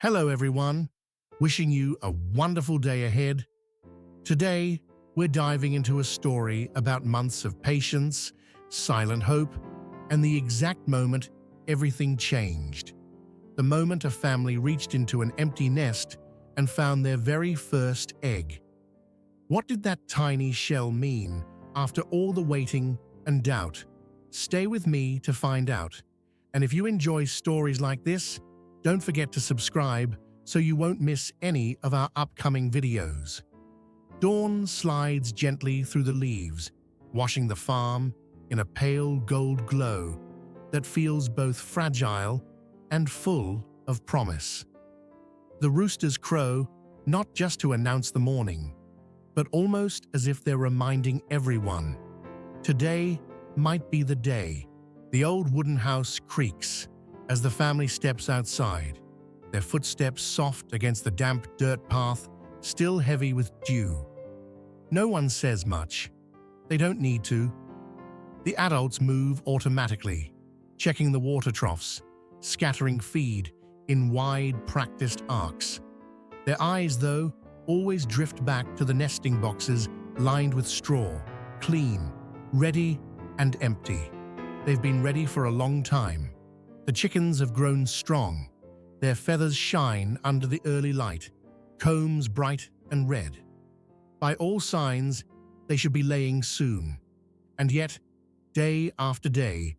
Hello, everyone. Wishing you a wonderful day ahead. Today, we're diving into a story about months of patience, silent hope, and the exact moment everything changed. The moment a family reached into an empty nest and found their very first egg. What did that tiny shell mean after all the waiting and doubt? Stay with me to find out. And if you enjoy stories like this, don't forget to subscribe so you won't miss any of our upcoming videos. Dawn slides gently through the leaves, washing the farm in a pale gold glow that feels both fragile and full of promise. The roosters crow, not just to announce the morning, but almost as if they're reminding everyone. Today might be the day. The old wooden house creaks as the family steps outside, their footsteps soft against the damp dirt path, still heavy with dew. No one says much. They don't need to. The adults move automatically, checking the water troughs, scattering feed in wide, practiced arcs. Their eyes, though, always drift back to the nesting boxes lined with straw, clean, ready, and empty. They've been ready for a long time. The chickens have grown strong. Their feathers shine under the early light, combs bright and red. By all signs, they should be laying soon. And yet, day after day,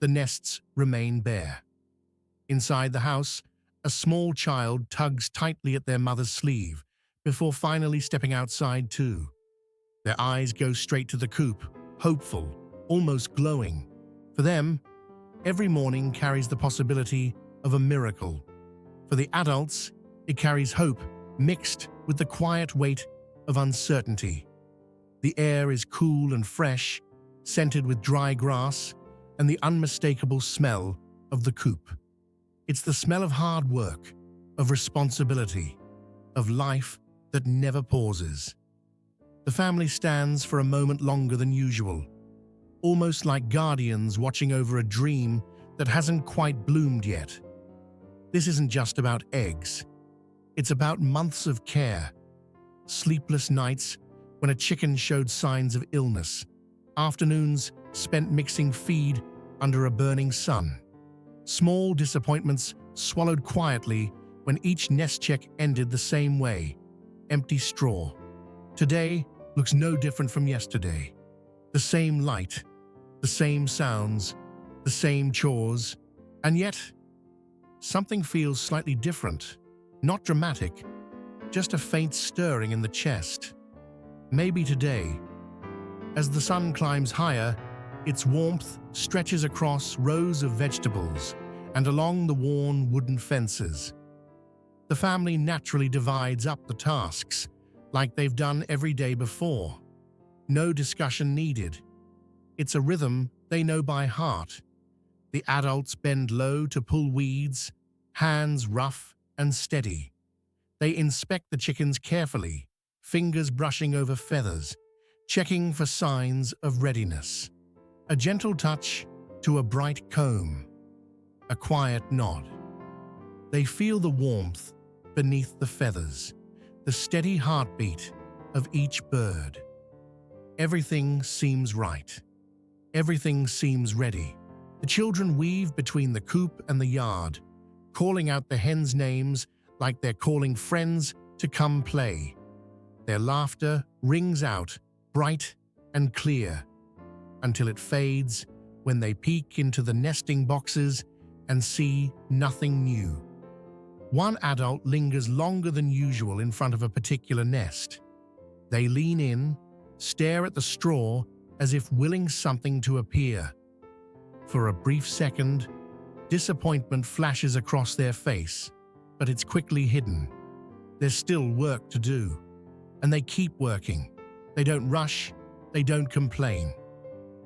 the nests remain bare. Inside the house, a small child tugs tightly at their mother's sleeve before finally stepping outside too. Their eyes go straight to the coop, hopeful, almost glowing. For them, every morning carries the possibility of a miracle. For the adults, it carries hope mixed with the quiet weight of uncertainty. The air is cool and fresh, scented with dry grass and the unmistakable smell of the coop. It's the smell of hard work, of responsibility, of life that never pauses. The family stands for a moment longer than usual, almost like guardians watching over a dream that hasn't quite bloomed yet. This isn't just about eggs. It's about months of care, sleepless nights when a chicken showed signs of illness, afternoons spent mixing feed under a burning sun, small disappointments swallowed quietly when each nest check ended the same way, empty straw. Today looks no different from yesterday. The same light, the same sounds, the same chores, and yet something feels slightly different, not dramatic, just a faint stirring in the chest. Maybe today, as the sun climbs higher, its warmth stretches across rows of vegetables and along the worn wooden fences. The family naturally divides up the tasks, like they've done every day before. No discussion needed. It's a rhythm they know by heart. The adults bend low to pull weeds, hands rough and steady. They inspect the chickens carefully, fingers brushing over feathers, checking for signs of readiness. A gentle touch to a bright comb, a quiet nod. They feel the warmth beneath the feathers, the steady heartbeat of each bird. Everything seems right. Everything seems ready. The children weave between the coop and the yard, calling out the hens' names like they're calling friends to come play. Their laughter rings out, bright and clear, until it fades when they peek into the nesting boxes and see nothing new. One adult lingers longer than usual in front of a particular nest. They lean in, stare at the straw as if willing something to appear. For a brief second, disappointment flashes across their face, but it's quickly hidden. There's still work to do, and they keep working. They don't rush, they don't complain.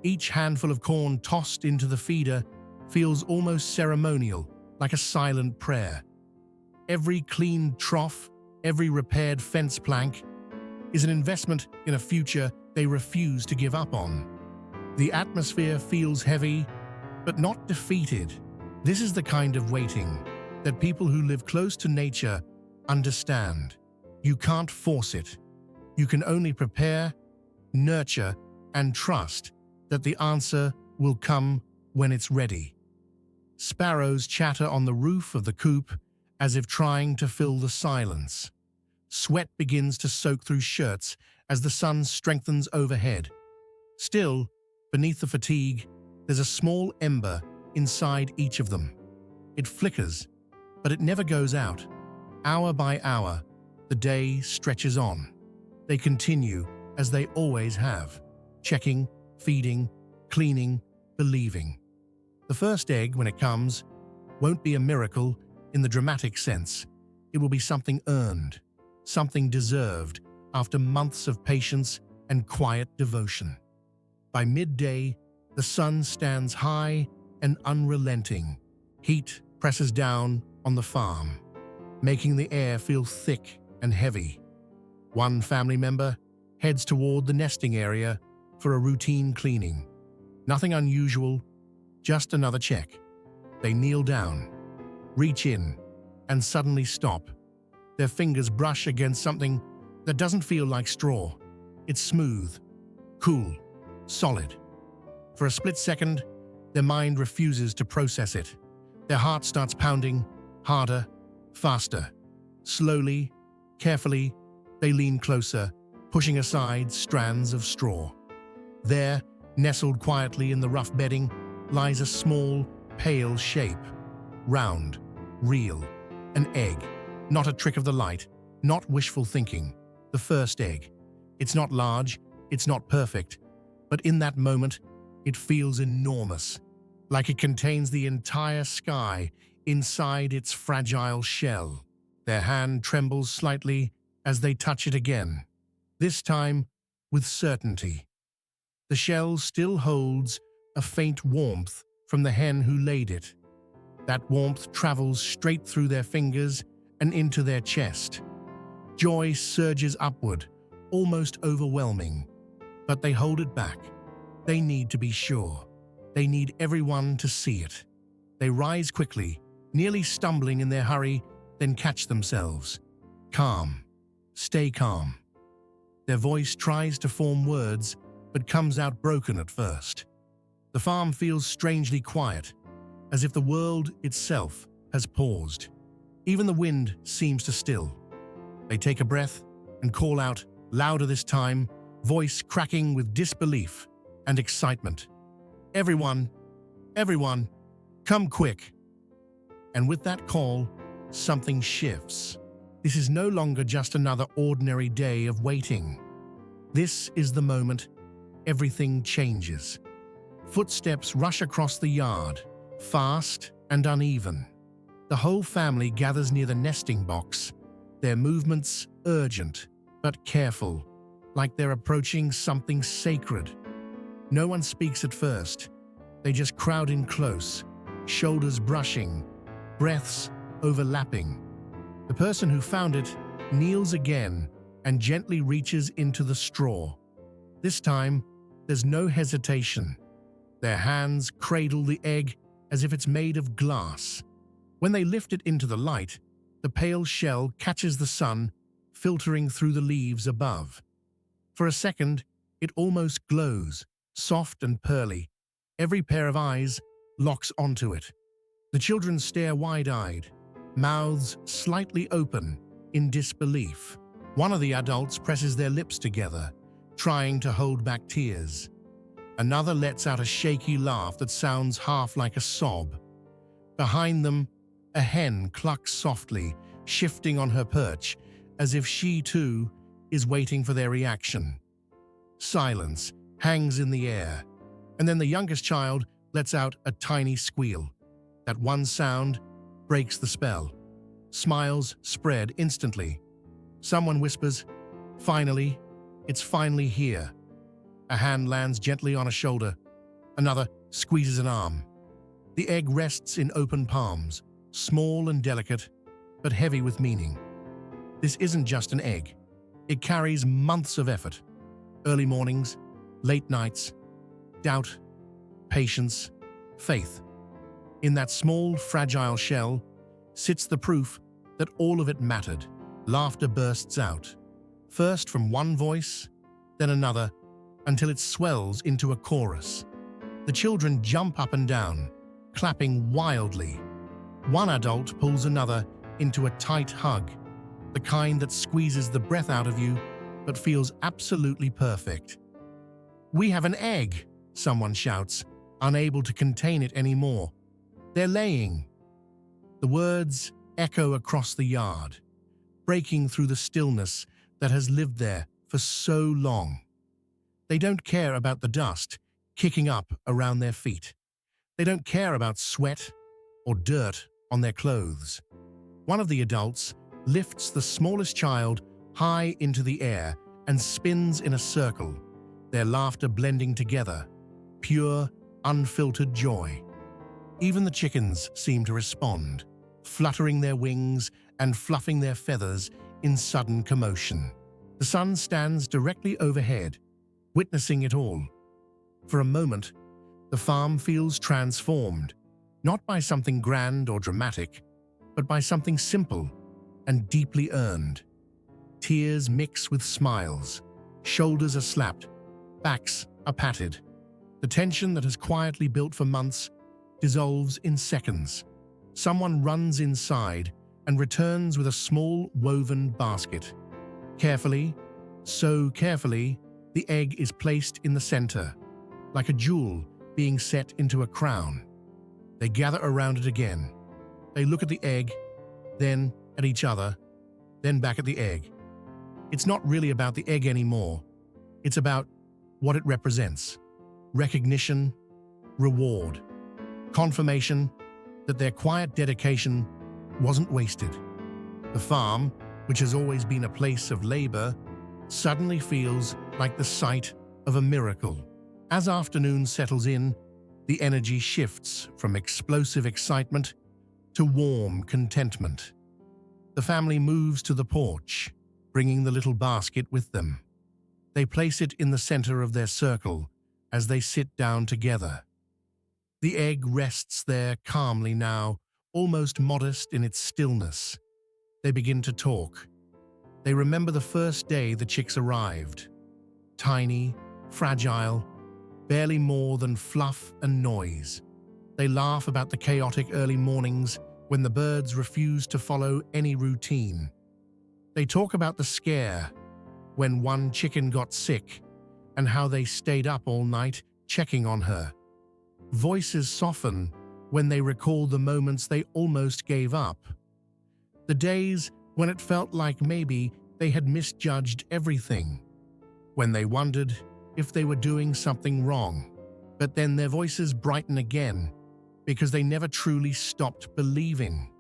Each handful of corn tossed into the feeder feels almost ceremonial, like a silent prayer. Every cleaned trough, every repaired fence plank is an investment in a future they refuse to give up on. The atmosphere feels heavy, but not defeated. This is the kind of waiting that people who live close to nature understand. You can't force it. You can only prepare, nurture, and trust that the answer will come when it's ready. Sparrows chatter on the roof of the coop as if trying to fill the silence. Sweat begins to soak through shirts as the sun strengthens overhead. Still, beneath the fatigue, there's a small ember inside each of them. It flickers, but it never goes out. Hour by hour, the day stretches on. They continue as they always have, checking, feeding, cleaning, believing. The first egg, when it comes, won't be a miracle in the dramatic sense. It will be something earned, something deserved after months of patience and quiet devotion. By midday, the sun stands high and unrelenting. Heat presses down on the farm, making the air feel thick and heavy. One family member heads toward the nesting area for a routine cleaning. Nothing unusual, just another check. They kneel down, reach in, and suddenly stop. Their fingers brush against something that doesn't feel like straw. It's smooth, cool, solid. For a split second, their mind refuses to process it. Their heart starts pounding, harder, faster. Slowly, carefully, they lean closer, pushing aside strands of straw. There, nestled quietly in the rough bedding, lies a small, pale shape. Round, real, an egg. Not a trick of the light, not wishful thinking. The first egg. It's not large, it's not perfect, but in that moment, it feels enormous, like it contains the entire sky inside its fragile shell. Their hand trembles slightly as they touch it again, this time with certainty. The shell still holds a faint warmth from the hen who laid it. That warmth travels straight through their fingers and into their chest. Joy surges upward, almost overwhelming, but they hold it back. They need to be sure. They need everyone to see it. They rise quickly, nearly stumbling in their hurry, then catch themselves. Calm. Stay calm. Their voice tries to form words, but comes out broken at first. The farm feels strangely quiet, as if the world itself has paused. Even the wind seems to still. They take a breath and call out, louder this time, voice cracking with disbelief and excitement. Everyone, everyone, come quick. And with that call, something shifts. This is no longer just another ordinary day of waiting. This is the moment everything changes. Footsteps rush across the yard, fast and uneven. The whole family gathers near the nesting box, their movements urgent but careful, like they're approaching something sacred. No one speaks at first. They just crowd in close, shoulders brushing, breaths overlapping. The person who found it kneels again and gently reaches into the straw. This time, there's no hesitation. Their hands cradle the egg as if it's made of glass. When they lift it into the light, the pale shell catches the sun, filtering through the leaves above. For a second, it almost glows, soft and pearly. Every pair of eyes locks onto it. The children stare wide-eyed, mouths slightly open in disbelief. One of the adults presses their lips together, trying to hold back tears. Another lets out a shaky laugh that sounds half like a sob. Behind them, a hen clucks softly, shifting on her perch, as if she too is waiting for their reaction. Silence hangs in the air, and then the youngest child lets out a tiny squeal. That one sound breaks the spell. Smiles spread instantly. Someone whispers, "Finally, it's finally here." A hand lands gently on a shoulder. Another squeezes an arm. The egg rests in open palms, small and delicate, but heavy with meaning. This isn't just an egg. It carries months of effort. Early mornings, late nights, doubt, patience, faith. In that small, fragile shell sits the proof that all of it mattered. Laughter bursts out, first from one voice, then another, until it swells into a chorus. The children jump up and down, clapping wildly. One adult pulls another into a tight hug, the kind that squeezes the breath out of you but feels absolutely perfect. "We have an egg," someone shouts, unable to contain it anymore. "They're laying." The words echo across the yard, breaking through the stillness that has lived there for so long. They don't care about the dust kicking up around their feet. They don't care about sweat or dirt on their clothes. One of the adults lifts the smallest child high into the air and spins in a circle, their laughter blending together, pure, unfiltered joy. Even the chickens seem to respond, fluttering their wings and fluffing their feathers in sudden commotion. The sun stands directly overhead, witnessing it all. For a moment, the farm feels transformed, not by something grand or dramatic, but by something simple and deeply earned. Tears mix with smiles, shoulders are slapped, backs are patted. The tension that has quietly built for months dissolves in seconds. Someone runs inside and returns with a small woven basket. Carefully, so carefully, the egg is placed in the center, like a jewel being set into a crown. They gather around it again. They look at the egg, then at each other, then back at the egg. It's not really about the egg anymore. It's about what it represents. Recognition, reward, confirmation that their quiet dedication wasn't wasted. The farm, which has always been a place of labor, suddenly feels like the site of a miracle. As afternoon settles in, the energy shifts from explosive excitement to warm contentment. The family moves to the porch, bringing the little basket with them. They place it in the center of their circle as they sit down together. The egg rests there calmly now, almost modest in its stillness. They begin to talk. They remember the first day the chicks arrived. Tiny, fragile, barely more than fluff and noise. They laugh about the chaotic early mornings when the birds refused to follow any routine. They talk about the scare when one chicken got sick and how they stayed up all night checking on her. Voices soften when they recall the moments they almost gave up. The days when it felt like maybe they had misjudged everything. When they wondered if they were doing something wrong. But then their voices brighten again because they never truly stopped believing.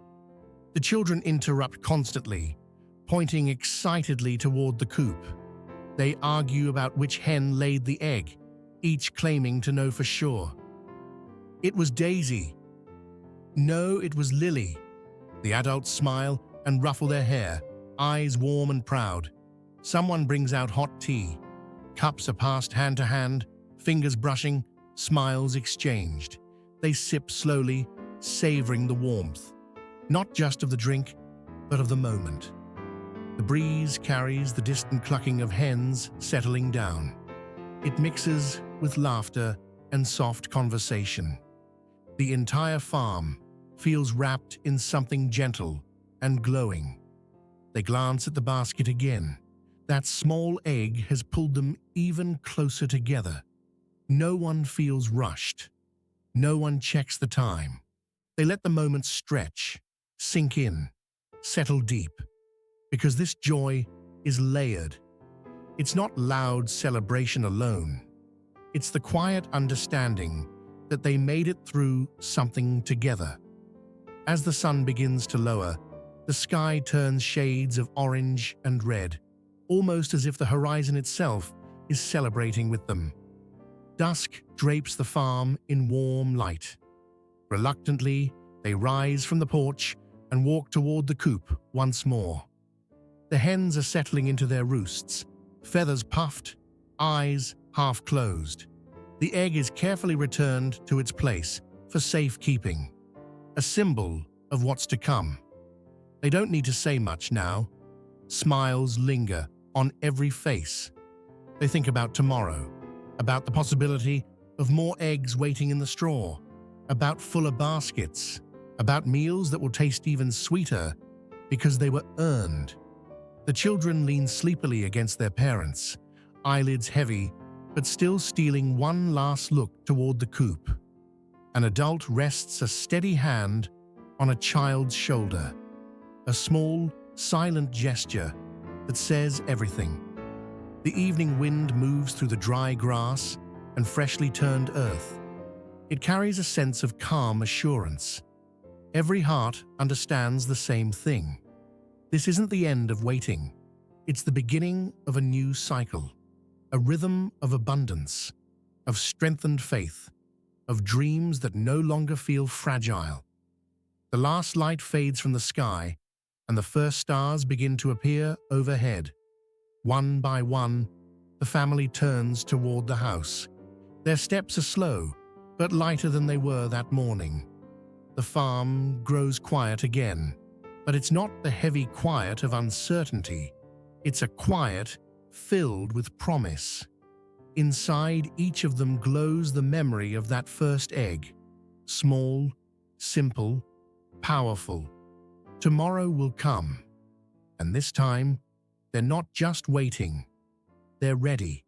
The children interrupt constantly, pointing excitedly toward the coop. They argue about which hen laid the egg, each claiming to know for sure. "It was Daisy." "No, it was Lily." The adults smile and ruffle their hair, eyes warm and proud. Someone brings out hot tea. Cups are passed hand to hand, fingers brushing, smiles exchanged. They sip slowly, savoring the warmth, not just of the drink, but of the moment. The breeze carries the distant clucking of hens settling down. It mixes with laughter and soft conversation. The entire farm feels wrapped in something gentle and glowing. They glance at the basket again. That small egg has pulled them even closer together. No one feels rushed. No one checks the time. They let the moment stretch, sink in, settle deep. Because this joy is layered. It's not loud celebration alone. It's the quiet understanding that they made it through something together. As the sun begins to lower, the sky turns shades of orange and red, almost as if the horizon itself is celebrating with them. Dusk drapes the farm in warm light. Reluctantly, they rise from the porch and walk toward the coop once more. The hens are settling into their roosts, feathers puffed, eyes half closed. The egg is carefully returned to its place for safekeeping, a symbol of what's to come. They don't need to say much now. Smiles linger on every face. They think about tomorrow, about the possibility of more eggs waiting in the straw, about fuller baskets, about meals that will taste even sweeter because they were earned. The children lean sleepily against their parents, eyelids heavy, but still stealing one last look toward the coop. An adult rests a steady hand on a child's shoulder, a small, silent gesture that says everything. The evening wind moves through the dry grass and freshly turned earth. It carries a sense of calm assurance. Every heart understands the same thing. This isn't the end of waiting. It's the beginning of a new cycle, a rhythm of abundance, of strengthened faith, of dreams that no longer feel fragile. The last light fades from the sky, and the first stars begin to appear overhead. One by one, the family turns toward the house. Their steps are slow, but lighter than they were that morning. The farm grows quiet again, but it's not the heavy quiet of uncertainty. It's a quiet filled with promise. Inside each of them glows the memory of that first egg. Small, simple, powerful. Tomorrow will come, and this time, they're not just waiting. They're ready.